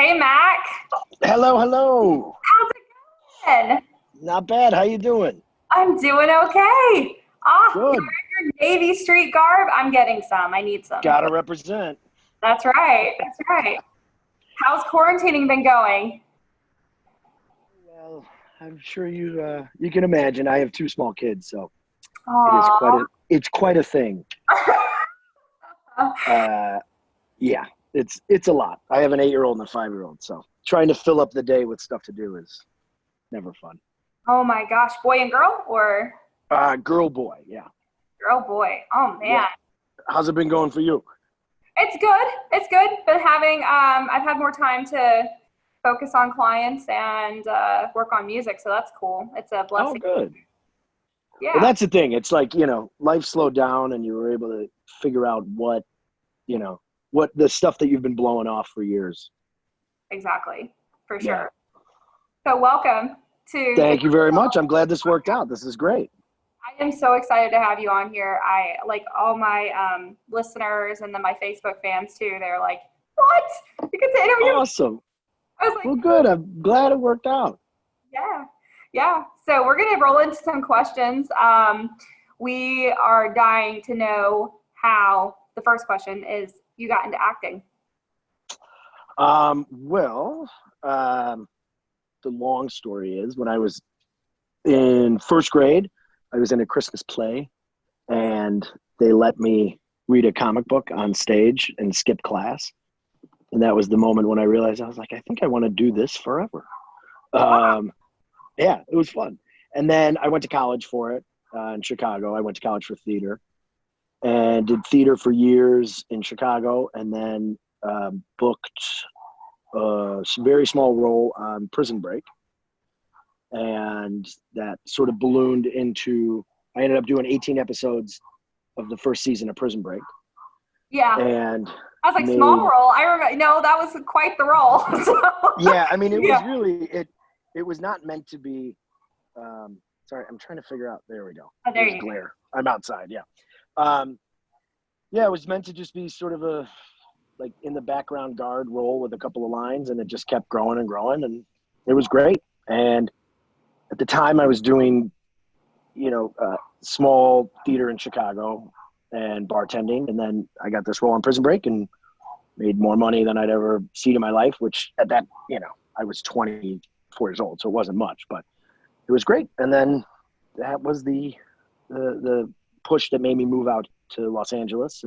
Hey, Mac. Hello, hello. How's it going? Not bad. How you doing? I'm doing okay. You're Good. in your Navy Street garb. I'm getting some. I need some. Gotta represent. That's right. That's right. How's quarantining been going? Well, I'm sure you can imagine. I have two small kids, so it is quite Aw. a it's quite a thing. Uh, yeah, it's a lot. I have an 8-year-old and a 5-year-old, so trying to fill up the day with stuff to do is never fun. Oh my gosh, boy and girl or Girl, boy, yeah, girl, boy? Oh man. yeah. How's it been going for you? It's good. It's good. Been having I've had more time to focus on clients and work on music, so that's cool. It's a Oh, blessing. good. Well, Yeah, that's the thing. It's like, life slowed down and you were able to figure out you know, what the stuff that you've been blowing off for years. exactly. For Yeah. sure. So welcome to the Thank you very much. I'm glad this worked out. This is great. I am so excited to have you on here. I like all my listeners and then my Facebook fans too. They're like, "What? You get to interview me?" Awesome. I was like, Well, good. I'm glad it worked out. "Yeah, yeah." So we're gonna roll into some questions. We are dying to know how. The first question is, you got into acting. Well, the long story is when I was in first grade, I was in a Christmas play and they let me read a comic book on stage and skip class. And that was the moment when I realized I was like, I think I want to do this forever. Wow. Um, yeah, it was fun. And then I went to college for it in Chicago. I went to college for theater and did theater for years in Chicago, and then booked a very small role on Prison Break. And that sort of ballooned into, I ended up doing 18 episodes of the first season of Prison Break Yeah. and I was like, small made, role. I remember. No, that was quite the role. So, yeah, I mean, it was yeah. really, it was not meant to be, sorry, I'm trying to figure out, there we go. Oh, there There's you go. glare. I'm outside, yeah. Um, yeah, it was meant to just be sort of a, like in the background guard role with a couple of lines, and it just kept growing and growing, and it was great. And at the time I was doing, small theater in Chicago and bartending, and then I got this role on Prison Break and made more money than I'd ever seen in my life, which at that, I was 24 years old, so it wasn't much, but it was great. And then that was the push that made me move out to Los Angeles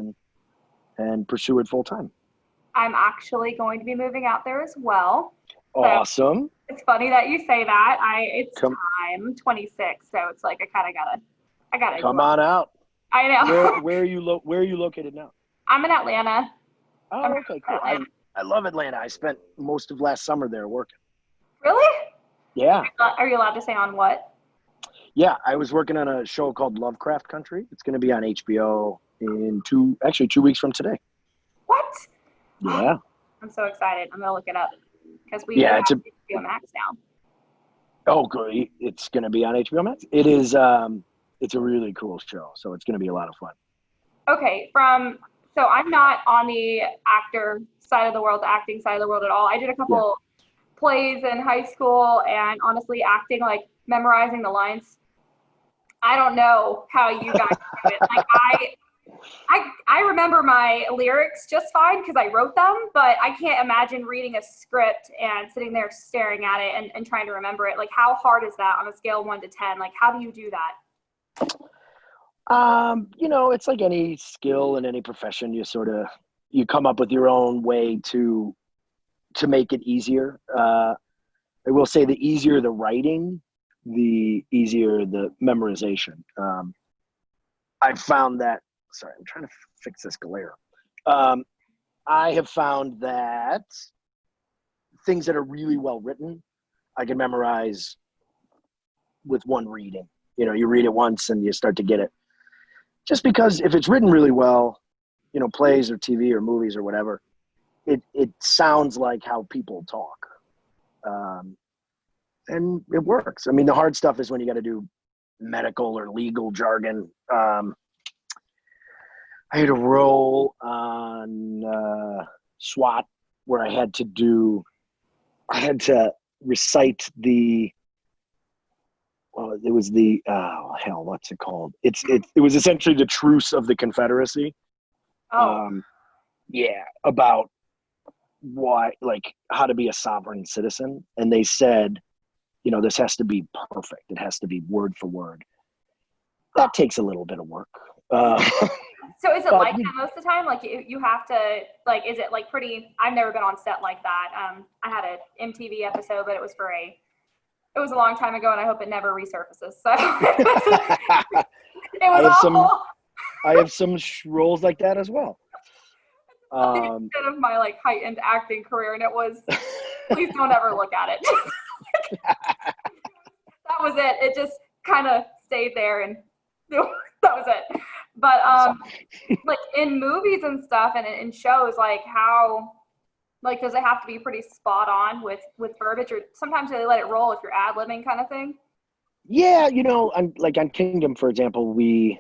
and pursue it full time. I'm actually going to be moving out there as well. So Awesome. it's funny that you say that. It's Come time. I'm 26, so it's like I gotta come go. on out. I Where know. where are you where are you located now? I'm in Atlanta. I'm Oh, okay, in cool. Atlanta. I love Atlanta. I spent most of last summer there working. Really? Yeah. Are you allowed to say on what? Yeah, I was working on a show called Lovecraft Country. It's going to be on HBO in 2 weeks from today. What? Yeah. I'm so excited. I'm gonna look it up because we do Yeah, have HBO Max now. good. It's going to be on HBO Max. It's a really cool show, so it's going to be a lot of fun. Okay, so I'm not on the actor side of the world, the acting side of the world at all. I did a Yeah. couple plays in high school, and honestly, acting, like memorizing the lines, I don't know how you guys do it. Like I remember my lyrics just fine because I wrote them, but I can't imagine reading a script and sitting there staring at it and trying to remember it. Like, how hard is that on a scale of 1 to 10? Like, how do you do that? It's like any skill in any profession. You come up with your own way to make it easier. I will say the easier the writing, the easier the memorization. I've found that, sorry, I'm trying to fix this glare. I have found that things that are really well written, I can memorize with one reading. You read it once and you start to get it. Just because if it's written really well, plays or TV or movies or whatever, it sounds like how people talk. And it works. I mean, the hard stuff is when you got to do medical or legal jargon. I had a role on SWAT where I had to do I had to recite it was what's it called? It was essentially the truce of the Confederacy. Oh, About why, like, how to be a sovereign citizen. And they said, this has to be perfect. It has to be word for word. That takes a little bit of work. so is it but like that most of the time? Like you have to, like, is it like pretty, I've never been on set like that. I had an MTV episode, but it was a long time ago and I hope it never resurfaces. So it was awful. I have some roles like that as well. The extent of my like heightened acting career, and it was, please don't ever look at it. That was it. It just kind of stayed there, and that was it. But like in movies and stuff, and in shows, like how, like, does it have to be pretty spot on with verbiage, or sometimes they let it roll if you're ad-libbing kind of thing? Yeah, on Kingdom, for example, we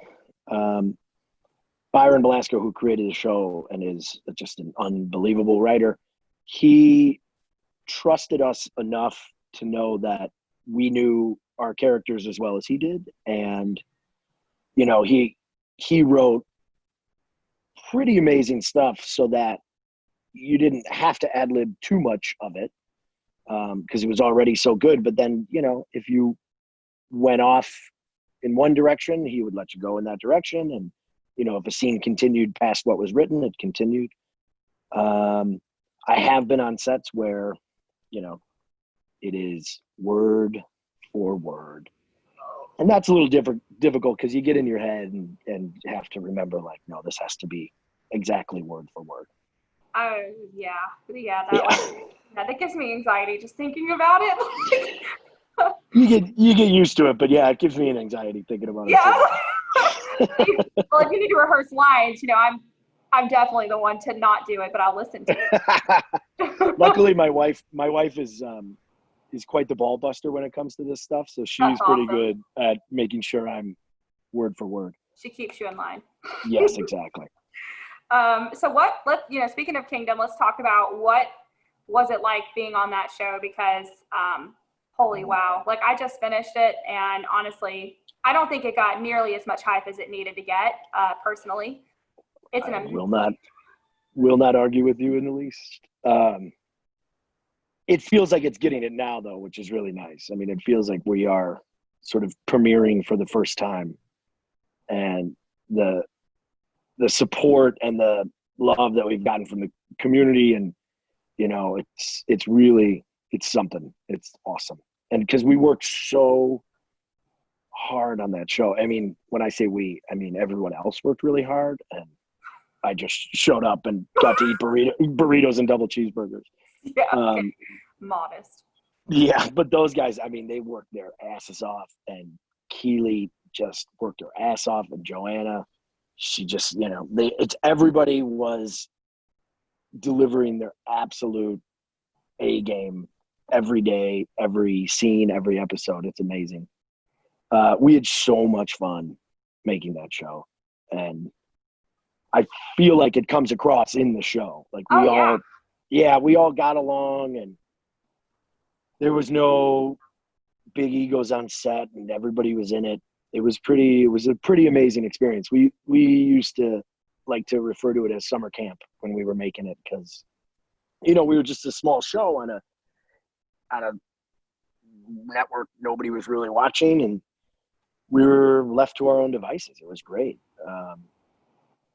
Byron Belasco, who created the show and is just an unbelievable writer, he trusted us enough to know that we knew our characters as well as he did. And, he wrote pretty amazing stuff so that you didn't have to ad-lib too much of it because it was already so good. But then, if you went off in one direction, he would let you go in that direction. And, if a scene continued past what was written, it continued. I have been on sets where, it is word for word. And that's a little difficult because you get in your head and have to remember, like, no, this has to be exactly word for word. Oh, yeah, that gives me anxiety just thinking about it. You get used to it, but yeah, it gives me an anxiety thinking about it. Yeah. Well, if you need to rehearse lines, I'm definitely the one to not do it, but I'll listen to it. Luckily, my wife is quite the ball buster when it comes to this stuff, so she's pretty good at making sure I'm word for word. She keeps you in line. Yes, exactly. So speaking of Kingdom, let's talk about what was it like being on that show, because holy wow, like I just finished it, and honestly, I don't think it got nearly as much hype as it needed to get, personally. It's I will not argue with you in the least. It feels like it's getting it now, though, which is really nice. I mean, it feels like we are sort of premiering for the first time, and the support and the love that we've gotten from the community, and it's really, it's something. It's awesome, and because we worked so hard on that show. I mean, when I say we, I mean everyone else worked really hard, and I just showed up and got to eat burritos and double cheeseburgers. Yeah, okay. Modest. Yeah, but those guys, I mean, they worked their asses off, and Keely just worked her ass off, and Joanna, she just, everybody was delivering their absolute A game every day, every scene, every episode. It's amazing. We had so much fun making that show, and I feel like it comes across in the show. Like we all got along, and there was no big egos on set, and everybody was in it. It was a pretty amazing experience. We used to like to refer to it as summer camp when we were making it, because, we were just a small show on a network nobody was really watching, and we were left to our own devices. It was great.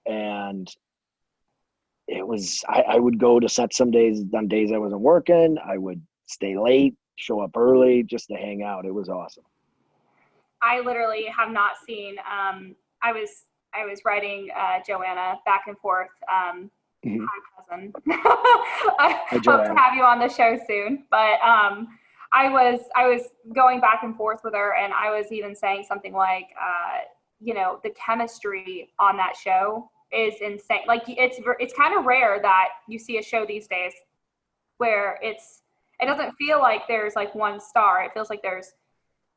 And it was, I would go to set some days, on days I wasn't working. I would stay late, show up early just to hang out. It was awesome. I literally have not seen, I was writing Joanna back and forth. Hi, cousin. I hope to have you on the show soon. But I was going back and forth with her, and I was even saying something like, the chemistry on that show is insane. Like it's kind of rare that you see a show these days where it doesn't feel like there's like one star. It feels like there's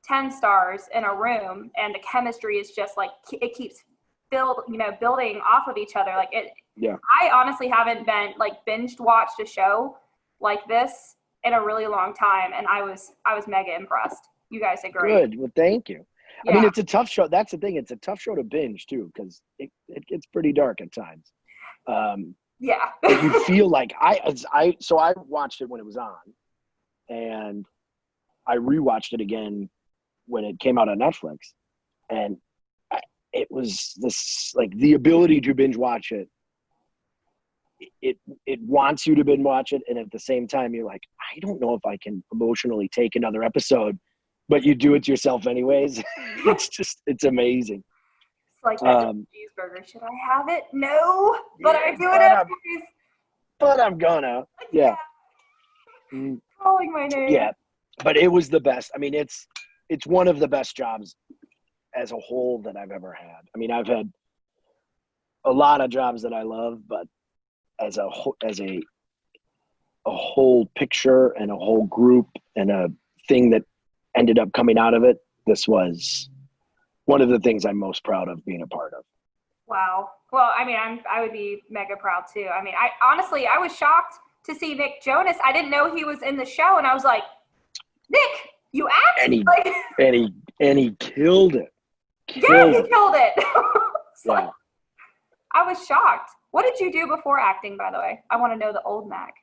10 stars in a room, and the chemistry is just like, it keeps building off of each other. Like it, yeah. I honestly haven't been like binged watched a show like this in a really long time, and I was mega impressed. You guys did great. Good. Well, thank you. Yeah. I mean, it's a tough show. That's the thing. It's a tough show to binge too, because it gets pretty dark at times. Yeah. But you feel like so I watched it when it was on, and I rewatched it again when it came out on Netflix, and it was this, like, the ability to binge watch it. It wants you to binge watch it, and at the same time, you're like, I don't know if I can emotionally take another episode, but you do it to yourself anyways. It's amazing. It's like that cheeseburger. Should I have it? No, but I do it anyways. But I'm gonna. Yeah. Calling my name. Yeah, but it was the best. I mean, it's one of the best jobs as a whole that I've ever had. I mean, I've had a lot of jobs that I love, but as a whole picture and a whole group and a thing that ended up coming out of it, this was one of the things I'm most proud of being a part of. Wow. Well, I mean, I would be mega proud too. I mean, I was shocked to see Nick Jonas. I didn't know he was in the show, and I was like, Nick, you act? And he killed it. He killed it. Yeah. Like, I was shocked. What did you do before acting, by the way? I want to know the old Mac.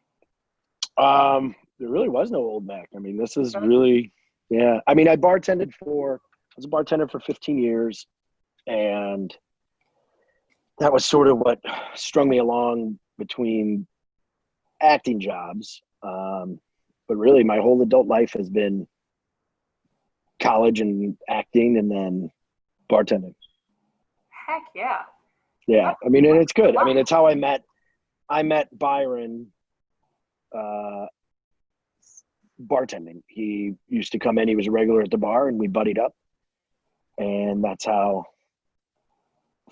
There really was no old Mac. I mean, this is really, yeah. I mean, I was a bartender for 15 years, and that was sort of what strung me along between acting jobs. But really, my whole adult life has been college and acting, and then bartending. Heck yeah. Yeah, I mean, and it's good. I mean, it's how I met Byron bartending. He used to come in, he was a regular at the bar, and we buddied up. And that's how,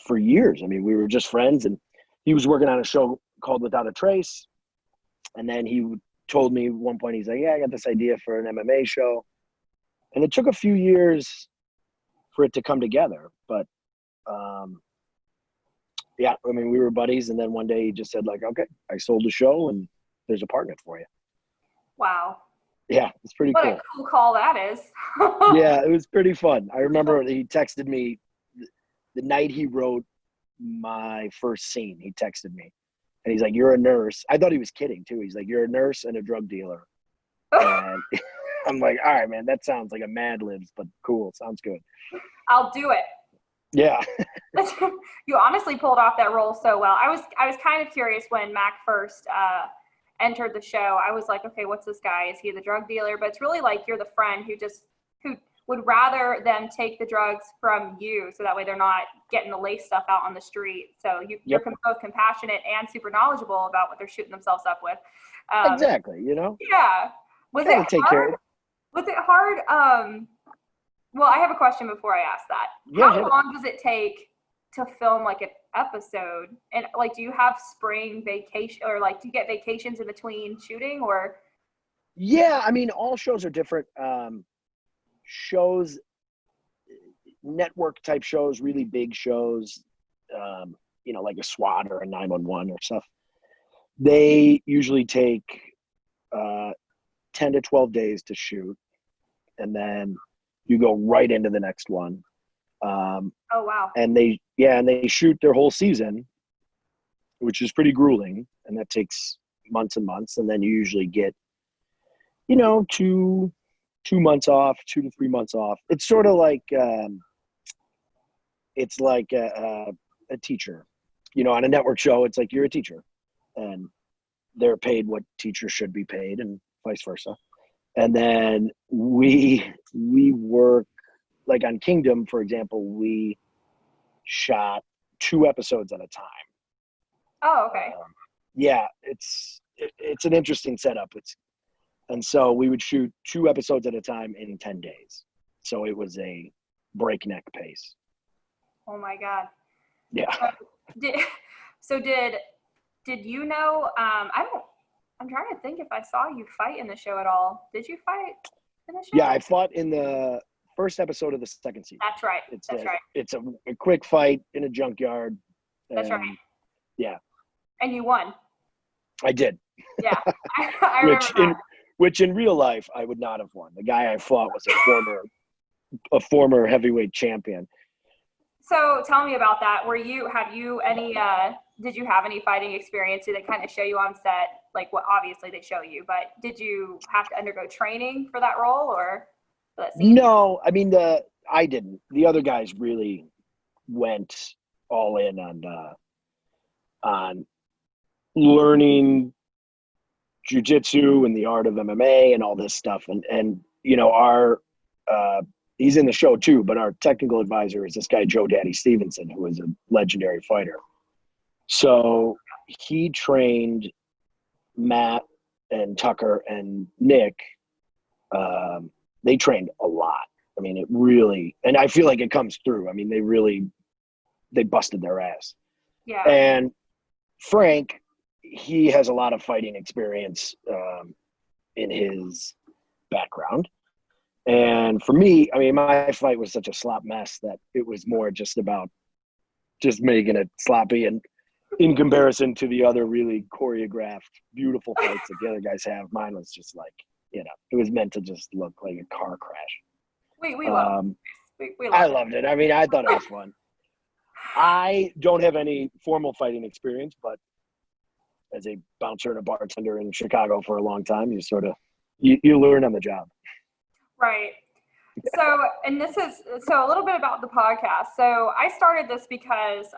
for years, I mean, we were just friends, and he was working on a show called Without a Trace. And then he told me at one point, he's like, yeah, I got this idea for an MMA show. And it took a few years for it to come together. But, yeah, I mean, we were buddies. And then one day he just said, like, okay, I sold the show and there's a partner for you. Wow. Yeah, it's pretty cool. What a cool call that is. Yeah, it was pretty fun. I remember he texted me the night he wrote my first scene. He texted me. And he's like, you're a nurse. I thought he was kidding, too. He's like, you're a nurse and a drug dealer. And I'm like, all right, man, that sounds like a Mad Libs, but cool. Sounds good. I'll do it. Yeah. You honestly pulled off that role so well. I was kind of curious when Mac first entered the show. I was like, okay, what's this guy? Is he the drug dealer? But it's really like you're the friend who would rather them take the drugs from you, so that way they're not getting the lace stuff out on the street. So you're both compassionate and super knowledgeable about what they're shooting themselves up with. Exactly, you know? Yeah. Was it hard? Was it hard? Well, I have a question before I ask that. Yeah, how long does it take to film like an episode? And like, do you have spring vacation, or like, do you get vacations in between shooting, or? Yeah, I mean, all shows are different. Shows, network type shows, really big shows, you know, like a SWAT or a 911 or stuff. They usually take 10 to 12 days to shoot, and then you go right into the next one. Oh, wow. And they shoot their whole season, which is pretty grueling, and that takes months and months. And then you usually get, you know, 2 months off, 2 to 3 months off. It's sort of like, it's like a teacher, you know, on a network show. It's like you're a teacher, and they're paid what teachers should be paid, and vice versa. And then we work, like on Kingdom, for example, we shot 2 episodes at a time. Oh, okay. Yeah, it's an interesting setup. And so we would shoot 2 episodes at a time in 10 days. So it was a breakneck pace. Oh my God. Yeah. Did you know, I'm trying to think if I saw you fight in the show at all. Did you fight in the show? Yeah, I fought in the first episode of the second season. That's right. It's a quick fight in a junkyard. That's right. Yeah. And you won. I did. Yeah. I remember that. which in real life I would not have won. The guy I fought was a former heavyweight champion. So tell me about that. Did you have any fighting experience? Did they kind of show you on set? Like, what, obviously they show you, but did you have to undergo training for that role or for that scene? No, I mean, I didn't. The other guys really went all in on learning jiu-jitsu and the art of MMA and all this stuff. And you know, he's in the show too, but our technical advisor is this guy, Joe Daddy Stevenson, who is a legendary fighter. So he trained Matt and Tucker and Nick. They trained a lot. I mean, it really, and I feel like it comes through. I mean, they busted their ass. Yeah. And Frank, he has a lot of fighting experience in his background. And for me, I mean, my fight was such a slop mess that it was more just about just making it sloppy. And in comparison to the other really choreographed, beautiful fights that the other guys have, mine was just like, you know, it was meant to just look like a car crash. We loved it. We I loved loved it. I mean, I thought it was fun. I don't have any formal fighting experience, but as a bouncer and a bartender in Chicago for a long time, you sort of, you learn on the job. Right. So, and this is, so a little bit about the podcast. So I started this because,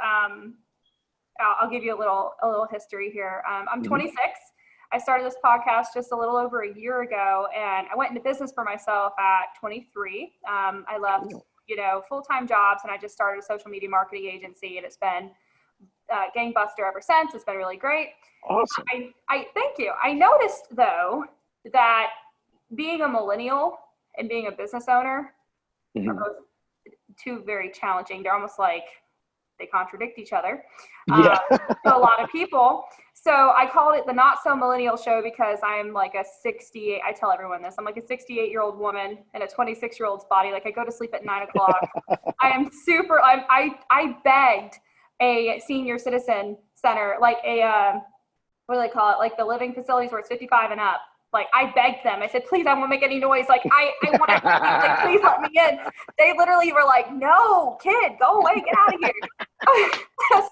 I'll give you a little history here. I'm 26. I started this podcast just a little over a year ago, and I went into business for myself at 23. I left, you know, full-time jobs, and I just started a social media marketing agency, and it's been gangbuster ever since. It's been really great. Awesome. I thank you. I noticed though that being a millennial and being a business owner are both two very challenging. They're almost like they contradict each other to a lot of people. So I called it the Not-So-Millennial show because I'm like a 68, I tell everyone this, I'm like a 68-year-old woman in a 26-year-old's body. Like I go to sleep at 9 o'clock. I am super, I begged a senior citizen center, like a, what do they call it? Like the living facilities where it's 55 and up. Like I begged them. I said, please, I won't make any noise. Like I want to, like, please let me in. They literally were like, no, kid, go away, get out of here. And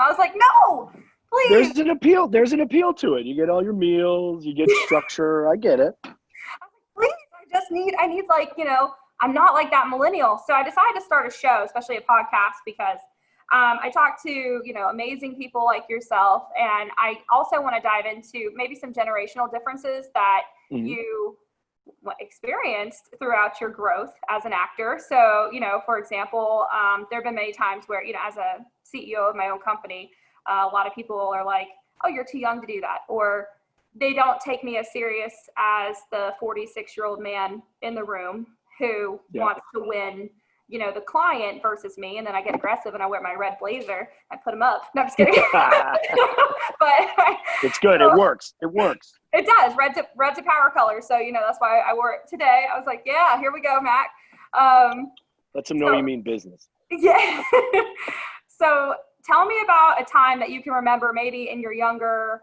I was like, no, please. There's an appeal to it. You get all your meals, you get structure. I get it. Please, I need like, you know, I'm not like that millennial. So I decided to start a show, especially a podcast, because I talk to, you know, amazing people like yourself. And I also want to dive into maybe some generational differences that you experienced throughout your growth as an actor. So, you know, for example, there have been many times where, you know, as a CEO of my own company, a lot of people are like, oh, you're too young to do that. Or they don't take me as serious as the 46-year-old man in the room who wants to win, you know, the client versus me. And then I get aggressive and I wear my red blazer. I put him up. No, I'm just kidding. But it's good. So, it works. It does. Red's a power color. So, you know, that's why I wore it today. I was like, yeah, here we go, Mac. Let them know you mean business. Yeah. So tell me about a time that you can remember maybe in your younger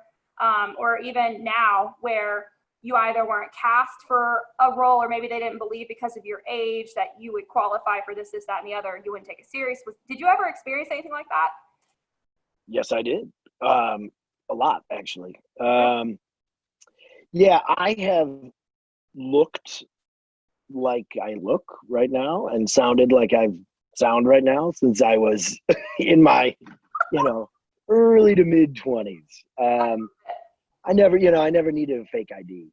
or even now where you either weren't cast for a role or maybe they didn't believe because of your age that you would qualify for this, that, and the other, and you wouldn't take it serious. Did you ever experience anything like that? Yes, I did. A lot, actually. Yeah, I have looked like I look right now and sounded like I sound right now since I was in my, you know, early to mid 20s. I never needed a fake ID.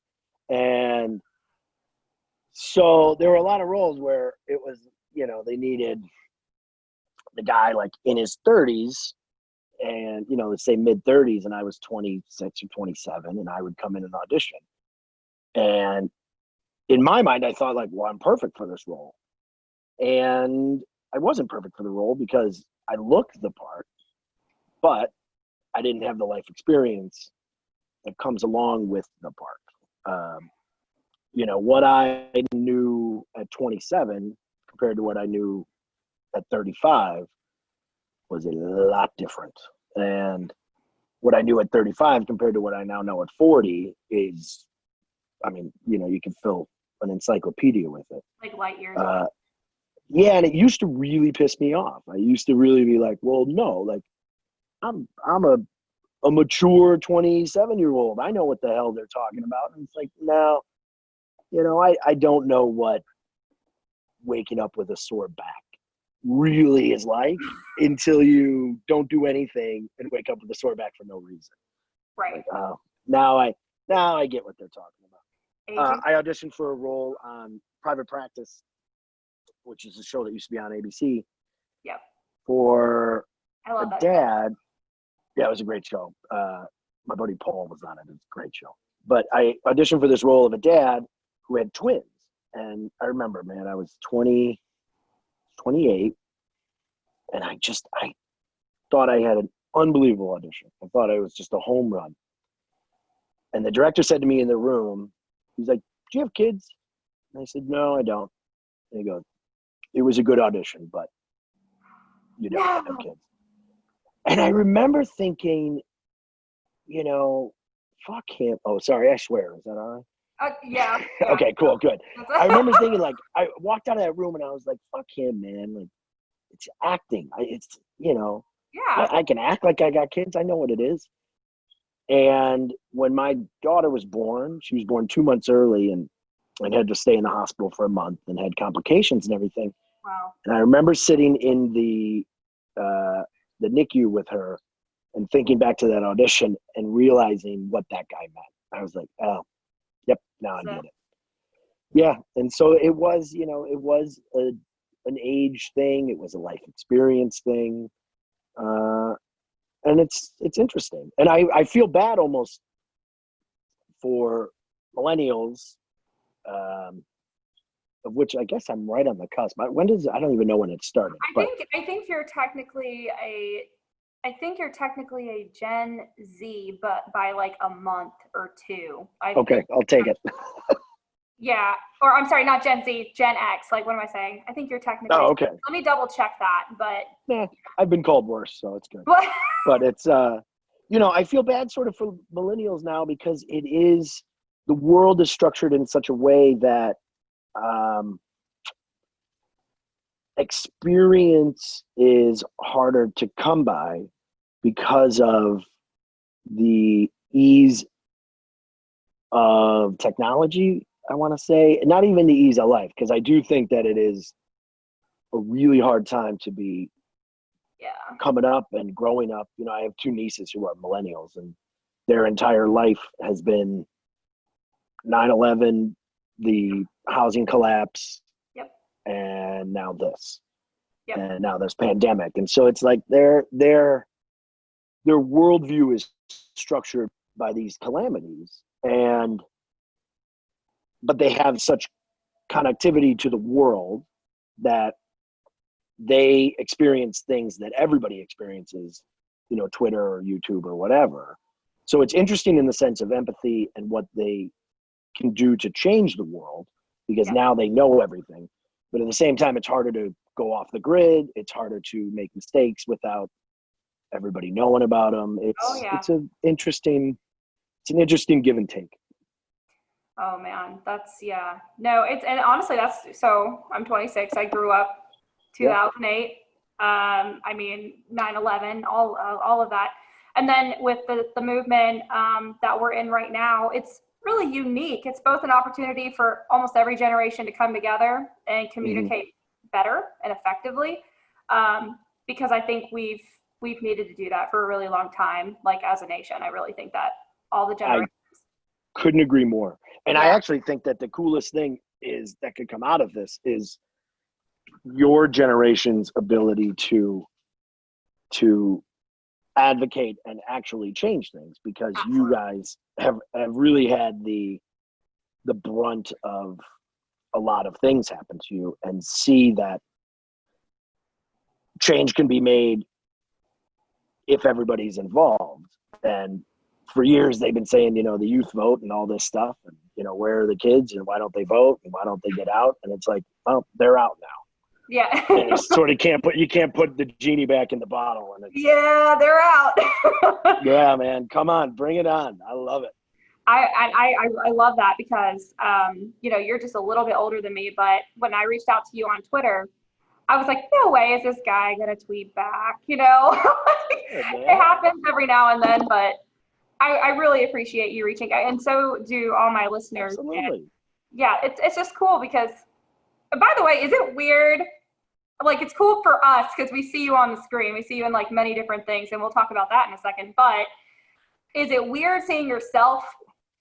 And so there were a lot of roles where it was, you know, they needed the guy like in his 30s and, you know, let's say mid 30s, and I was 26 or 27, and I would come in and audition. And in my mind, I thought like, well, I'm perfect for this role. And I wasn't perfect for the role because I looked the part, but I didn't have the life experience that comes along with the part. You know, what I knew at 27 compared to what I knew at 35 was a lot different. And what I knew at 35 compared to what I now know at 40 is I mean, you can fill an encyclopedia with it. Like light years. Yeah, and it used to really piss me off. I used to really be like, well, no, like I'm a mature 27-year-old. I know what the hell they're talking about. And it's like, no, I don't know what waking up with a sore back really is like until you don't do anything and wake up with a sore back for no reason. Right. Like, oh, now I get what they're talking about. Aging. I auditioned for a role on Private Practice, which is a show that used to be on ABC. Yep. For I love a that. dad. Yeah, it was a great show. My buddy Paul was on it. It was a great show. But I auditioned for this role of a dad who had twins. And I remember, man, I was 28, and I thought I had an unbelievable audition. I thought I was just a home run. And the director said to me in the room, he's like, do you have kids? And I said, no, I don't. And he goes, it was a good audition, but you don't have kids. And I remember thinking, fuck him. Oh, sorry, I swear. Is that all right? Yeah. Okay, cool, good. I remember thinking, like, I walked out of that room and I was like, fuck him, man. Like, it's acting. Yeah. I can act like I got kids. I know what it is. And when my daughter was born, she was born 2 months early and had to stay in the hospital for a month and had complications and everything. Wow. And I remember sitting in the NICU with her and thinking back to that audition and realizing what that guy meant. I was like, oh, yep, now I get it. Yeah, and so it was, it was an age thing. It was a life experience thing. And it's interesting. And I feel bad almost for millennials, of which I guess I'm right on the cusp. I don't even know when it started. I think you're technically a Gen Z, but by like a month or two. Okay, I'll take it. Yeah, or I'm sorry, not Gen Z, Gen X. Like, what am I saying? I think you're technically. Oh, okay. Let me double check that, but. Yeah, I've been called worse, so it's good. But it's, I feel bad sort of for millennials now because the world is structured in such a way that experience is harder to come by because of the ease of technology, I want to say. Not even the ease of life, because I do think that it is a really hard time to be coming up and growing up. I have two nieces who are millennials, and their entire life has been 9/11, the housing collapse, and now this, and now this pandemic. And so it's like their worldview is structured by these calamities, but they have such connectivity to the world that they experience things that everybody experiences, Twitter or YouTube or whatever. So it's interesting in the sense of empathy and what they can do to change the world, because now they know everything. But at the same time, it's harder to go off the grid. It's harder to make mistakes without everybody knowing about them. It's an interesting give and take. Oh man, no, and honestly, so I'm 26. I grew up 2008. I mean, 9/11, all of that. And then with the movement that we're in right now, it's really unique. It's both an opportunity for almost every generation to come together and communicate better and effectively, because I think we've needed to do that for a really long time, like as a nation. I really think that all the generations. I couldn't agree more. And I actually think that the coolest thing is that could come out of this is your generation's ability to advocate and actually change things, because you guys have really had the brunt of a lot of things happen to you, and see that change can be made if everybody's involved. And for years they've been saying, the youth vote and all this stuff, and where are the kids and why don't they vote and why don't they get out? And it's like, well, they're out now. Yeah. And you sort of can't put the genie back in the bottle. And they're out. Yeah, man, come on, bring it on. I love it. I love that because, you know, you're just a little bit older than me, but when I reached out to you on Twitter, I was like, no way is this guy going to tweet back, you know? It happens every now and then, but I really appreciate you reaching out, and so do all my listeners. Absolutely. And yeah, it's just cool because, by the way, is it weird? Like, it's cool for us because we see you on the screen. We see you in like many different things, and we'll talk about that in a second. But is it weird seeing yourself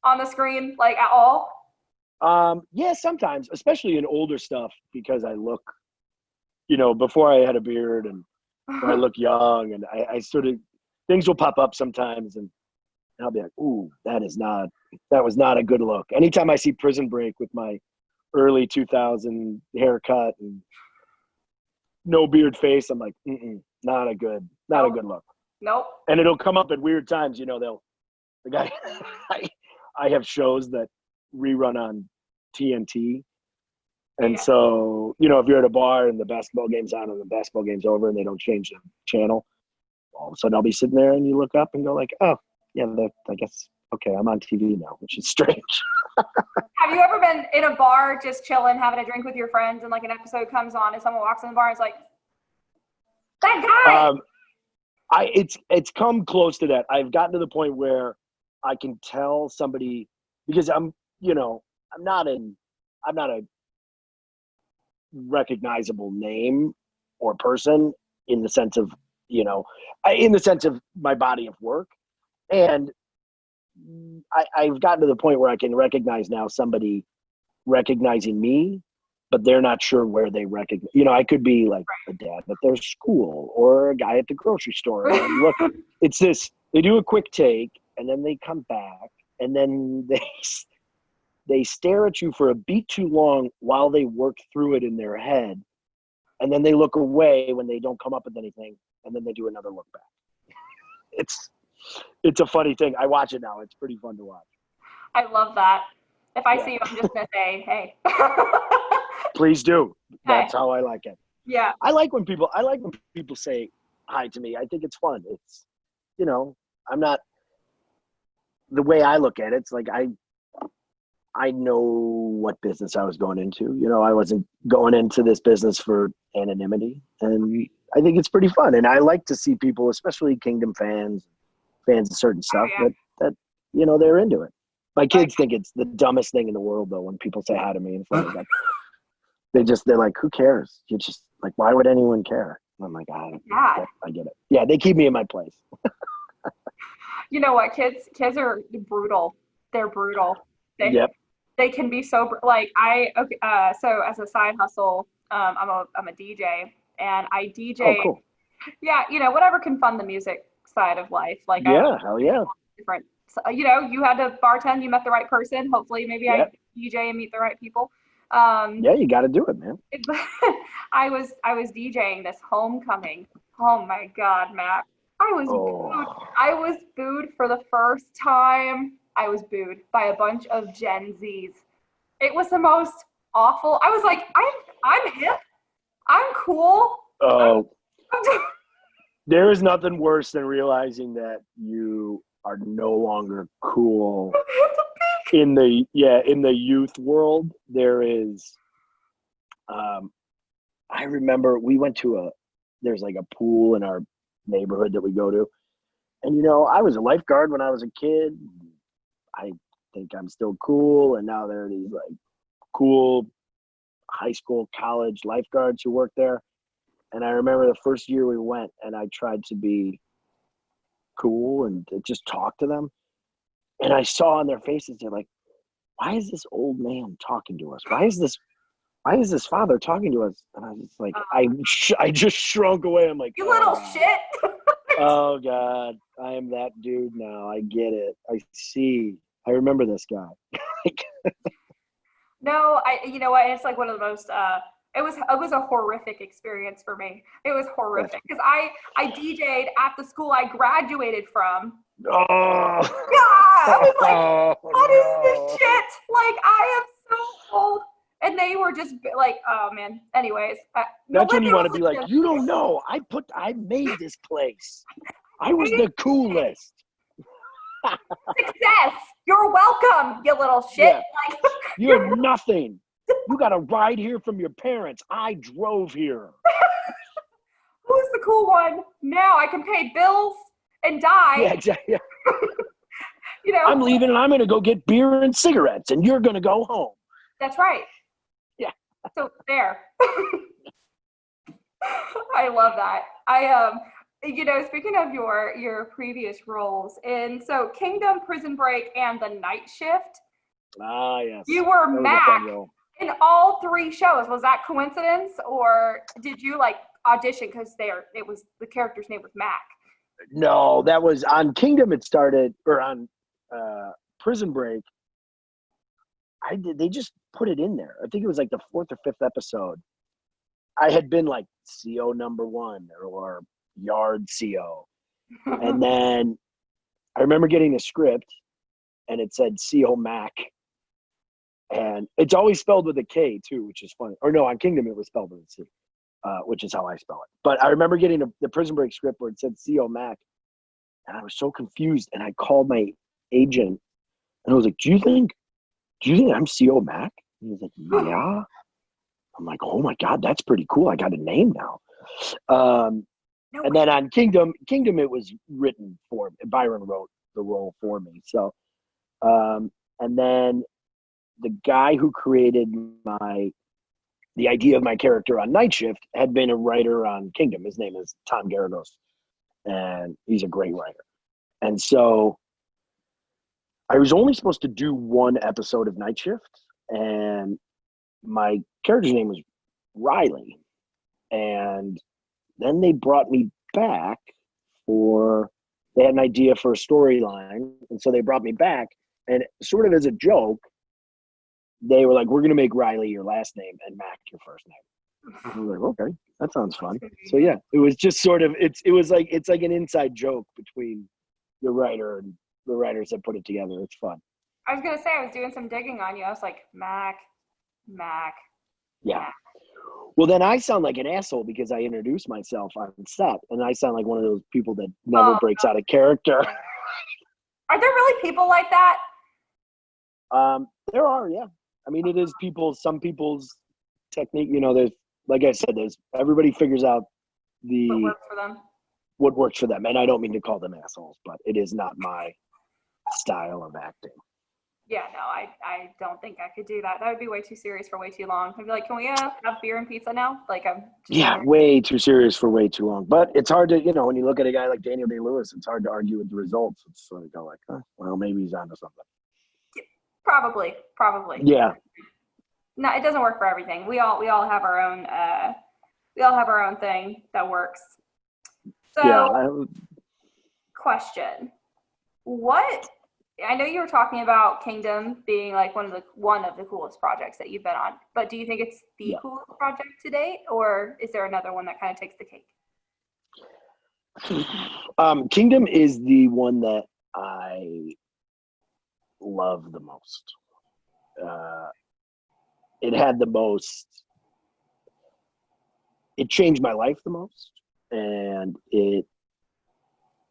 on the screen, like, at all? Yeah, sometimes, especially in older stuff, because I look, you know, before I had a beard and I look young, and I sort of, things will pop up sometimes, and I'll be like, ooh, that was not a good look. Anytime I see Prison Break with my early 2000 haircut and no beard face, I'm like, not a good look. Nope. And it'll come up at weird times, you know, the guy, I have shows that rerun on TNT. And so, you know, if you're at a bar and the basketball game's on and the basketball game's over and they don't change the channel, all of a sudden I'll be sitting there and you look up and go like, oh, yeah, I guess, okay, I'm on TV now, which is strange. Have you ever been in a bar just chilling, having a drink with your friends, and like an episode comes on and someone walks in the bar and it's like, that guy? It's come close to that. I've gotten to the point where I can tell somebody, because I'm not a recognizable name or person in the sense of, you know, in the sense of my body of work. And I've gotten to the point where I can recognize now somebody recognizing me, but they're not sure where they recognize. You know, I could be like a dad at their school or a guy at the grocery store. And look, it's this, they do a quick take and then they come back and then they stare at you for a beat too long while they work through it in their head. And then they look away when they don't come up with anything. And then they do another look back. It's a funny thing. I watch it now. It's pretty fun to watch. I love that. If I see you, I'm just going to say, hey. Please do. That's how I like it. Yeah. I like when people say hi to me. I think it's fun. It's, you know, I'm not, the way I look at it, it's like I know what business I was going into. You know, I wasn't going into this business for anonymity. And I think it's pretty fun. And I like to see people, especially Kingdom fans of certain stuff, that, you know, they're into it. My kids think it's the dumbest thing in the world, though, when people say hi to me in front of them. They're like, who cares? You're just like, why would anyone care? And I'm like, I get it. Yeah, they keep me in my place. You know what? Kids are brutal. They're brutal. They can be so, like, so as a side hustle, I'm a DJ, and I DJ. Oh, cool. Yeah, you know, whatever can fund the music side of life. Like, hell yeah. Different, you know, you had to bartend, you met the right person. Hopefully, maybe I DJ and meet the right people. Yeah, you got to do it, man. I was DJing this homecoming. Oh my God, Matt. I was booed for the first time. I was booed by a bunch of Gen Zs. It was the most awful. I was like, I'm hip. I'm cool. Oh. There is nothing worse than realizing that you are no longer cool. In the youth world. There is, I remember we went to there's like a pool in our neighborhood that we go to. And, you know, I was a lifeguard when I was a kid. I think I'm still cool. And now there are these like cool high school, college lifeguards who work there. And I remember the first year we went and I tried to be cool and to just talk to them. And I saw on their faces, they're like, why is this old man talking to us? Why is this father talking to us? And I was just like, I just shrunk away. I'm like, you little shit. Oh God, I am that dude now. I get it. I see. I remember this guy. No, you know what? It's like one of the most, it was a horrific experience for me. It was horrific because I DJ'd at the school I graduated from. Oh. Yeah, I was like, what is this shit? Like, I am so old. And they were just like, oh man. Anyways. That's when you want to be like, you don't know. I made this place. I was the coolest. Success. You're welcome, you little shit. Yeah. Like, You have nothing. You got a ride here from your parents. I drove here. who's the cool one? Now I can pay bills and die. Yeah, exactly. You know, I'm leaving and I'm going to go get beer and cigarettes and you're going to go home. that's right. Yeah. So there. I love that. Speaking of your previous roles, and so Kingdom, Prison Break, and The Night Shift, Ah, yes. you were That was a Mac fun role. in all three shows. Was that coincidence, or did you like audition because the character's name was Mac? No, that was on Kingdom. It started, or on Prison Break. They just put it in there. I think it was like the 4th or 5th episode. I had been like CO number 1 or yard CO. And then I remember getting a script and it said CO Mac. And it's always spelled with a K too, which is funny. Or no, on Kingdom it was spelled with a C, which is how I spell it. But I remember getting the Prison Break script where it said CO Mac. And I was so confused. And I called my agent and I was like, do you think I'm CO Mac? And he was like, yeah. I'm like, oh my God, that's pretty cool. I got a name now. And then on Kingdom, it was written for me. Byron wrote the role for me. So, and then the guy who created the idea of my character on Night Shift had been a writer on Kingdom. His name is Tom Garagos, and he's a great writer. And so I was only supposed to do 1 episode of Night Shift, and my character's name was Riley. And then they brought me back they had an idea for a storyline. And so they brought me back, and sort of as a joke, they were like, we're going to make Riley your last name and Mac your first name. I was like, okay, that sounds fun. So yeah, it was just sort of, it's like an inside joke between the writer and the writers that put it together. It's fun. I was gonna say, I was doing some digging on you. I was like, Mac. Yeah. Mac. Well, then I sound like an asshole because I introduce myself on set, and I sound like one of those people that never breaks out of character. Are there really people like that? There are, yeah. I mean, it is some people's technique. There's, like I said, everybody figures out What works for them? What works for them. And I don't mean to call them assholes, but it is not my style of acting. Yeah, no, I don't think I could do that. That would be way too serious for way too long. I'd be like, can we have beer and pizza now? Like, I'm just way too serious for way too long. But it's hard to, when you look at a guy like Daniel Day-Lewis, it's hard to argue with the results. It's sort of go like, well, maybe he's onto something. Probably. Yeah. No, it doesn't work for everything. We all have our own thing that works. So, yeah. Question. I know you were talking about Kingdom being like one of the coolest projects that you've been on, but do you think it's the coolest project to date, or is there another one that kind of takes the cake? Kingdom is the one that I love the most. It had the most. It changed my life the most, and it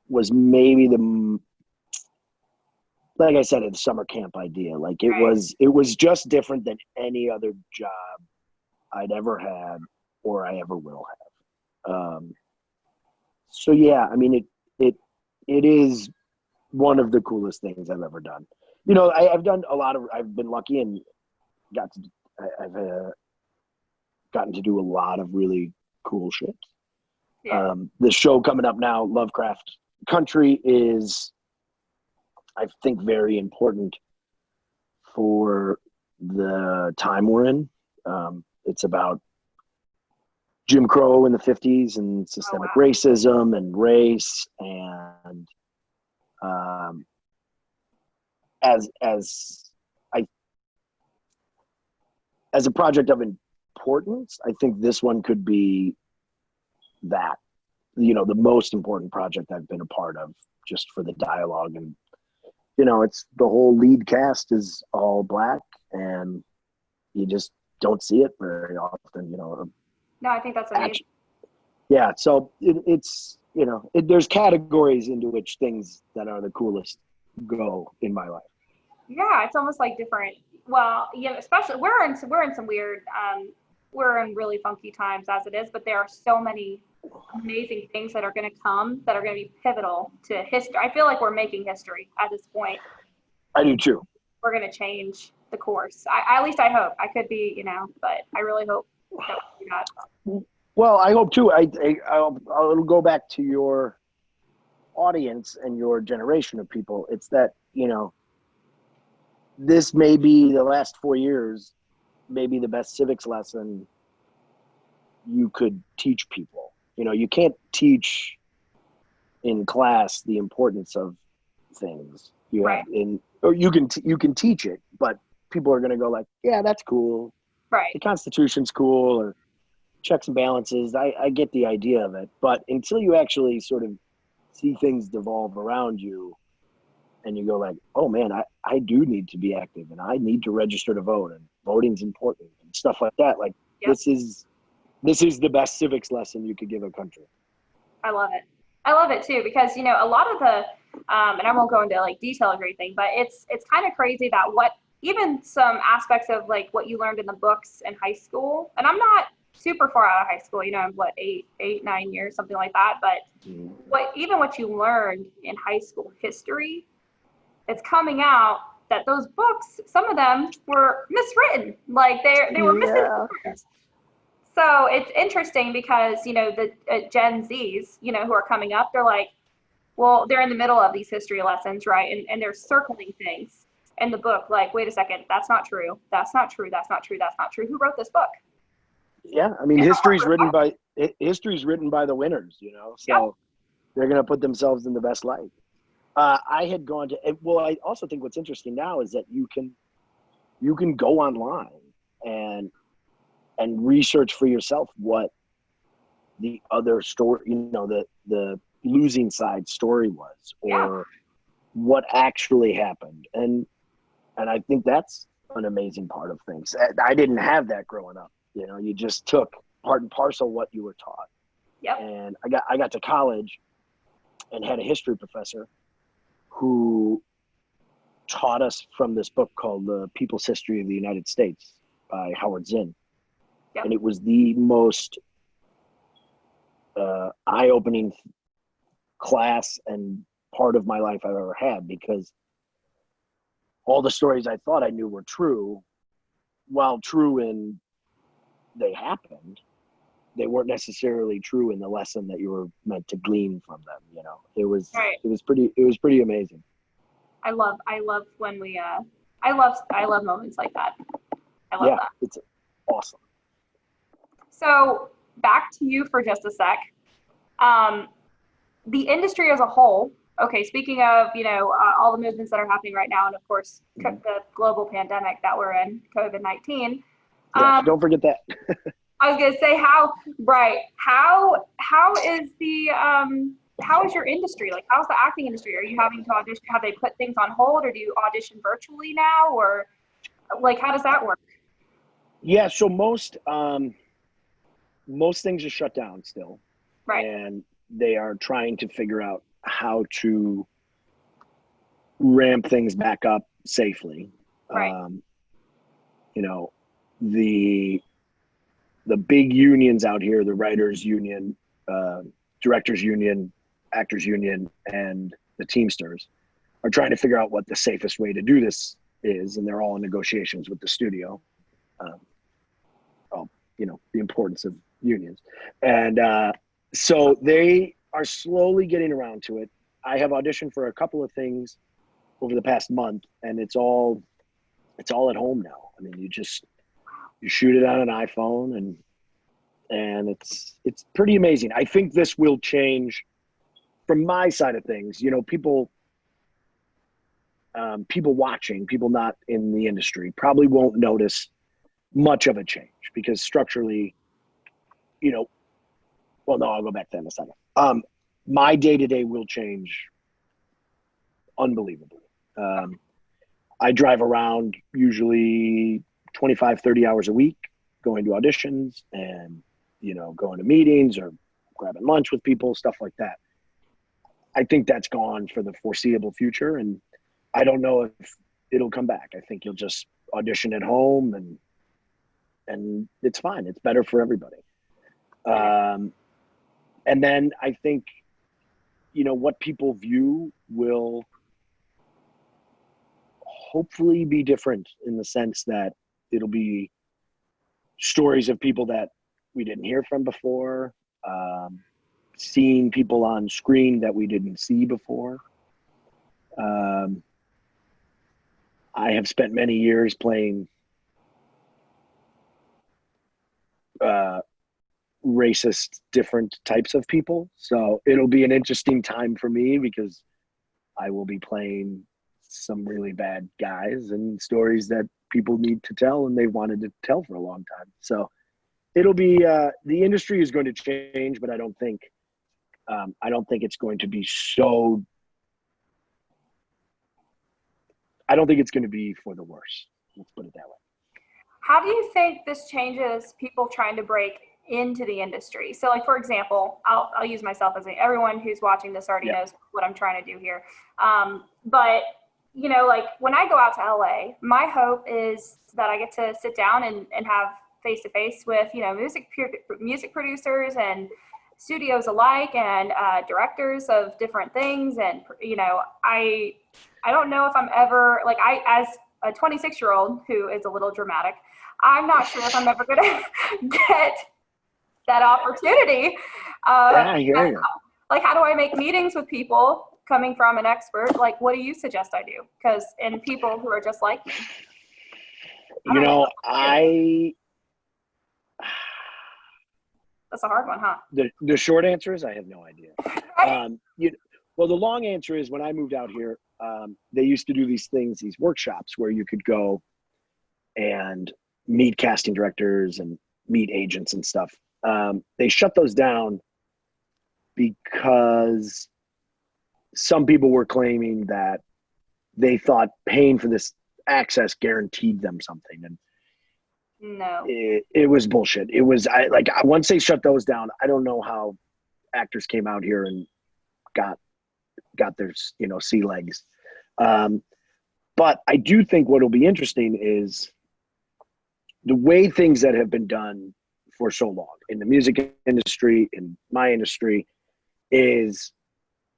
was maybe like I said, it's summer camp idea. Like it was just different than any other job I'd ever had or I ever will have. So yeah, I mean, it is one of the coolest things I've ever done. I've done I've been lucky and I've gotten to do a lot of really cool shit. Yeah. The show coming up now, Lovecraft Country, is, I think, very important for the time we're in. It's about Jim Crow in the 50s and systemic racism and race, and as a project of importance, I think this one could be that, the most important project I've been a part of, just for the dialogue. And it's the whole lead cast is all Black, and you just don't see it very often. No, I think that's amazing. Yeah, so it's there's categories into which things that are the coolest go in my life. Yeah, it's almost like different. Well, yeah, especially we're in some weird we're in really funky times as it is, but there are so many amazing things that are going to come that are going to be pivotal to history. I feel like we're making history at this point. I do too. We're going to change the course. At least I hope. I could be, but I really hope that we do that. Well, I hope too. I'll go back to your audience and your generation of people. It's that, this may be the last 4 years, maybe the best civics lesson you could teach people. You can't teach in class the importance of things. Right. Or you can teach it, but people are going to go like, yeah, that's cool. Right. The Constitution's cool, or checks and balances. I get the idea of it, but until you actually sort of see things devolve around you, and you go like, oh man, I do need to be active, and I need to register to vote, and voting's important, and stuff like that. Like, yep. This is the best civics lesson you could give a country. I love it. I love it too, because, a lot of the, and I won't go into like detail or anything, but it's kind of crazy that even some aspects of like what you learned in the books in high school, and I'm not super far out of high school, I'm 9 years, something like that. But what you learned in high school history, it's coming out that those books, some of them were miswritten, like they were misinterpreted. So it's interesting because, the Gen Zs, who are coming up, they're like, well, they're in the middle of these history lessons, right? And they're circling things in the book, like, wait a second, that's not true. That's not true. That's not true. That's not true. Who wrote this book? Yeah, I mean, history's written by the winners, so yep. They're going to put themselves in the best light. I had gone to, I also think what's interesting now is that you can go online and research for yourself what the other story, the losing side story was, or what actually happened. And I think that's an amazing part of things. I didn't have that growing up. You just took part and parcel what you were taught. Yep. And I got to college and had a history professor who taught us from this book called The People's History of the United States by Howard Zinn. Yep. And it was the most eye-opening class and part of my life I've ever had, because all the stories I thought I knew were true, while true in they happened, they weren't necessarily true in the lesson that you were meant to glean from them. It was right. It was pretty amazing. I love when we I love moments like that. I love that. It's awesome. So back to you for just a sec. The industry as a whole. Okay, speaking of all the movements that are happening right now, and of course the global pandemic that we're in, COVID-19. Don't forget that. I was gonna say how is your industry? Like, how's the acting industry? Are you having to audition? Have they put things on hold, or do you audition virtually now, or like how does that work? Yeah, so most things are shut down still, right? And they are trying to figure out how to ramp things back up safely. Right. The big unions out here, the writers union, directors union, actors union, and the Teamsters are trying to figure out what the safest way to do this is. And they're all in negotiations with the studio. The importance of unions. And so they are slowly getting around to it. I have auditioned for a couple of things over the past month, and it's all at home now. I mean, you shoot it on an iPhone, and it's pretty amazing. I think this will change from my side of things. People watching, people not in the industry probably won't notice much of a change, because structurally, well, no, I'll go back to that in a second. My day-to-day will change unbelievably. I drive around usually 25, 30 hours a week, going to auditions and, going to meetings or grabbing lunch with people, stuff like that. I think that's gone for the foreseeable future. And I don't know if it'll come back. I think you'll just audition at home and it's fine. It's better for everybody. And then I think, what people view will hopefully be different in the sense that it'll be stories of people that we didn't hear from before, seeing people on screen that we didn't see before. I have spent many years playing racist different types of people. So it'll be an interesting time for me because I will be playing some really bad guys and stories that people need to tell and they've wanted to tell for a long time. So it'll be, the industry is going to change, but I don't think it's going to be so, I don't think it's going to be for the worse. Let's put it that way. How do you think this changes people trying to break into the industry? So like, for example, I'll use myself as everyone who's watching this already knows what I'm trying to do here. But like when I go out to LA, my hope is that I get to sit down and have face-to-face with, music producers and studios alike and directors of different things. And, I don't know if I'm ever, like as a 26-year-old who is a little dramatic, I'm not sure if I'm ever going to get that opportunity. I hear you. Like, how do I make meetings with people coming from an expert? Like, what do you suggest I do? And people who are just like me. That's a hard one, huh? The short answer is I have no idea. Well, the long answer is when I moved out here, they used to do these workshops where you could go and meet casting directors and meet agents and stuff. They shut those down because some people were claiming that they thought paying for this access guaranteed them something. And no, it was bullshit. It was once they shut those down, I don't know how actors came out here and got their, sea legs. But I do think what'll be interesting is the way things that have been done for so long in the music industry, in my industry, is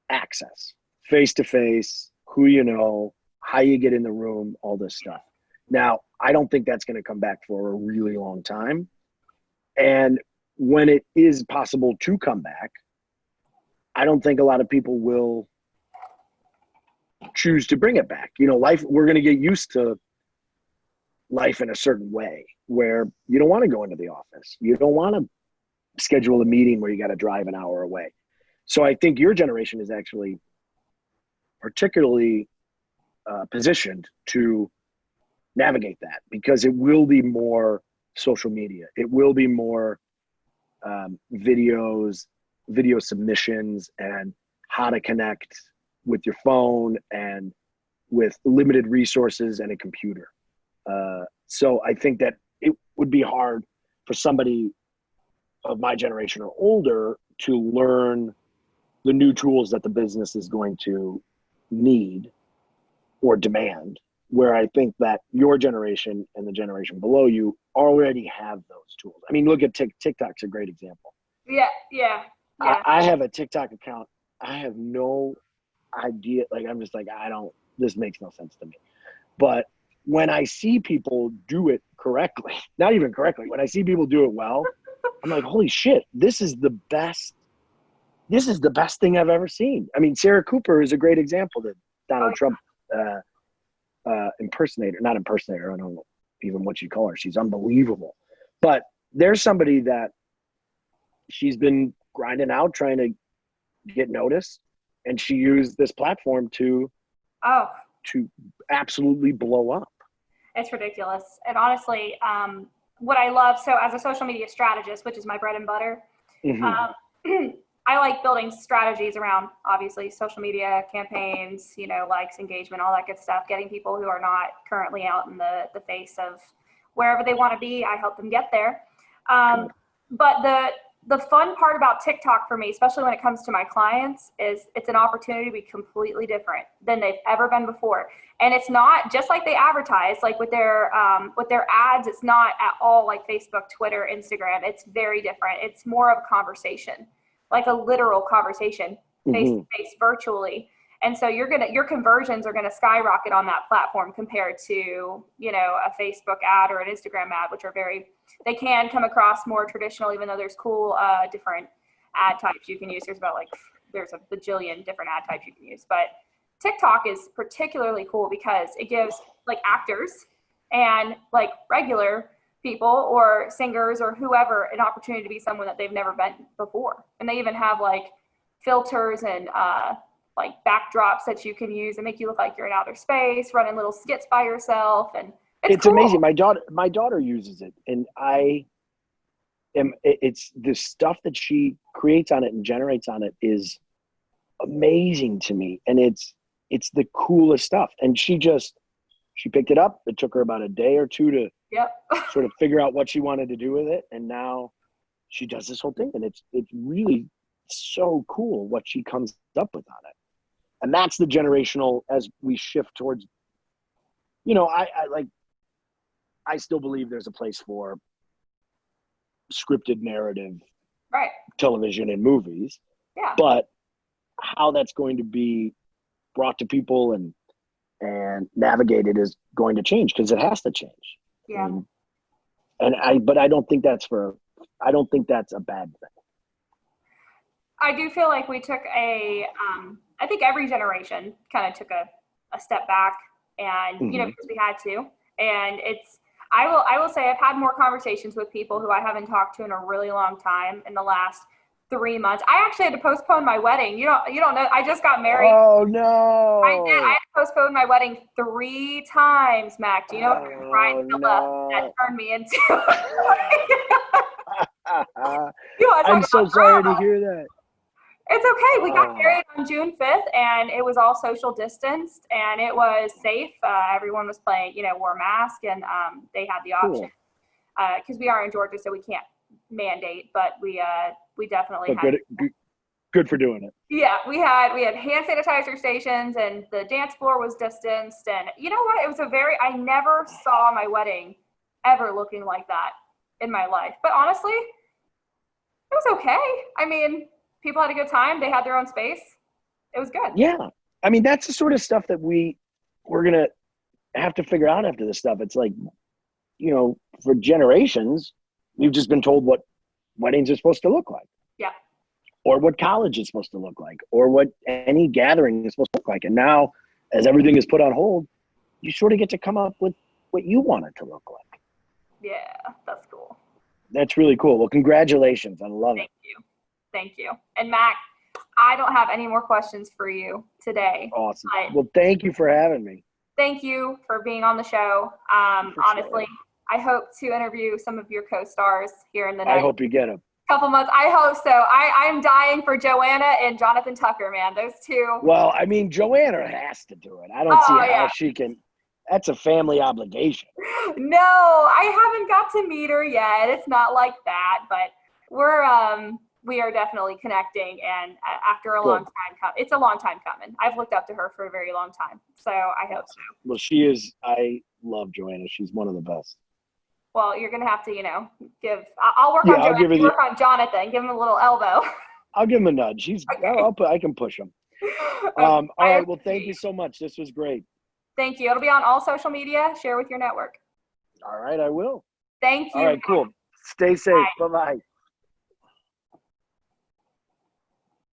access, face-to-face, who you know, how you get in the room, all this stuff. Now, I don't think that's going to come back for a really long time. And when it is possible to come back, I don't think a lot of people will choose to bring it back. Life, we're going to get used to life in a certain way where you don't want to go into the office. You don't want to schedule a meeting where you got to drive an hour away. So I think your generation is actually particularly positioned to navigate that because it will be more social media. It will be more video submissions and how to connect with your phone and with limited resources and a computer. So I think that it would be hard for somebody of my generation or older to learn the new tools that the business is going to need or demand, where I think that your generation and the generation below you already have those tools. I mean, look at TikTok's a great example. Yeah. I have a TikTok account. I have no idea. I'm just this makes no sense to me. But when I see people do it correctly, not even correctly, when I see people do it well, I'm like, holy shit, this is the best thing I've ever seen. I mean, Sarah Cooper is a great example that Donald Trump impersonator, not impersonator, I don't know even what you call her. She's unbelievable. But there's somebody that she's been grinding out, trying to get noticed, and she used this platform to absolutely blow up. It's ridiculous. And honestly, what I love, so as a social media strategist, which is my bread and butter, I like building strategies around, obviously, social media campaigns, likes, engagement, all that good stuff, getting people who are not currently out in the face of wherever they want to be. I help them get there. But the fun part about TikTok for me, especially when it comes to my clients, is it's an opportunity to be completely different than they've ever been before. And it's not just like they advertise, like with their ads, it's not at all like Facebook, Twitter, Instagram. It's very different. It's more of a conversation, like a literal conversation, face to face, virtually. And so your conversions are gonna skyrocket on that platform compared to, you know, a Facebook ad or an Instagram ad, which are they can come across more traditional, even though there's cool different ad types you can use. There's a bajillion different ad types you can use, but TikTok is particularly cool because it gives like actors and like regular people or singers or whoever an opportunity to be someone that they've never been before. And they even have like filters and like backdrops that you can use and make you look like you're in outer space, running little skits by yourself. And it's cool. Amazing. My daughter uses it, and it's the stuff that she creates on it and generates on it is amazing to me. And it's the coolest stuff. And she picked it up. It took her about a day or two to sort of figure out what she wanted to do with it. And now she does this whole thing, and it's really so cool what she comes up with on it. And that's the generational, as we shift towards, you know, I still believe there's a place for scripted narrative television and movies. Yeah. But how that's going to be brought to people and navigated is going to change, because it has to change. Yeah. But I don't think that's a bad thing. I do feel like we took I think every generation kind of took a step back, and, you know, because we had to. And I will say I've had more conversations with people who I haven't talked to in a really long time in the last 3 months. I actually had to postpone my wedding. You don't know. I just got married. Oh no. I did. I had to postpone my wedding 3 times, Mac. Do you know what Brian that turned me into? I'm so sorry to hear that. It's okay. We got married on June 5th, and it was all social distanced, and it was safe. Everyone was wore masks, and they had the option because we are in Georgia, so we can't mandate, but we definitely had. Good for doing it. Yeah, we had hand sanitizer stations, and the dance floor was distanced, and you know what? It was I never saw my wedding ever looking like that in my life. But honestly, it was okay. I mean, people had a good time. They had their own space. It was good. Yeah. I mean, that's the sort of stuff that we're going to have to figure out after this stuff. It's like, you know, for generations, we've just been told what weddings are supposed to look like. Yeah. Or what college is supposed to look like, or what any gathering is supposed to look like. And now, as everything is put on hold, you sort of get to come up with what you want it to look like. Yeah, that's cool. That's really cool. Well, congratulations. I love it. Thank you. And Mac, I don't have any more questions for you today. Awesome. Well, thank you for having me. Thank you for being on the show. Honestly, I hope to interview some of your co-stars here in the next I hope you get them. Couple months. I hope so. I'm dying for Joanna and Jonathan Tucker, man. Those two. Well, I mean, Joanna has to do it. I don't see how she can. That's a family obligation. No, I haven't got to meet her yet. It's not like that, but we are definitely connecting, and after a long time it's a long time coming. I've looked up to her for a very long time, so I hope so. Well, she is. I love Joanna. She's one of the best. Well, you're gonna have to, I'll work on Joanna. Work on Jonathan. Give him a little elbow. I'll give him a nudge. I can push him. All right. Well, thank you so much. This was great. Thank you. It'll be on all social media. Share with your network. All right, I will. Thank you. All right, cool. Stay safe. Bye-bye.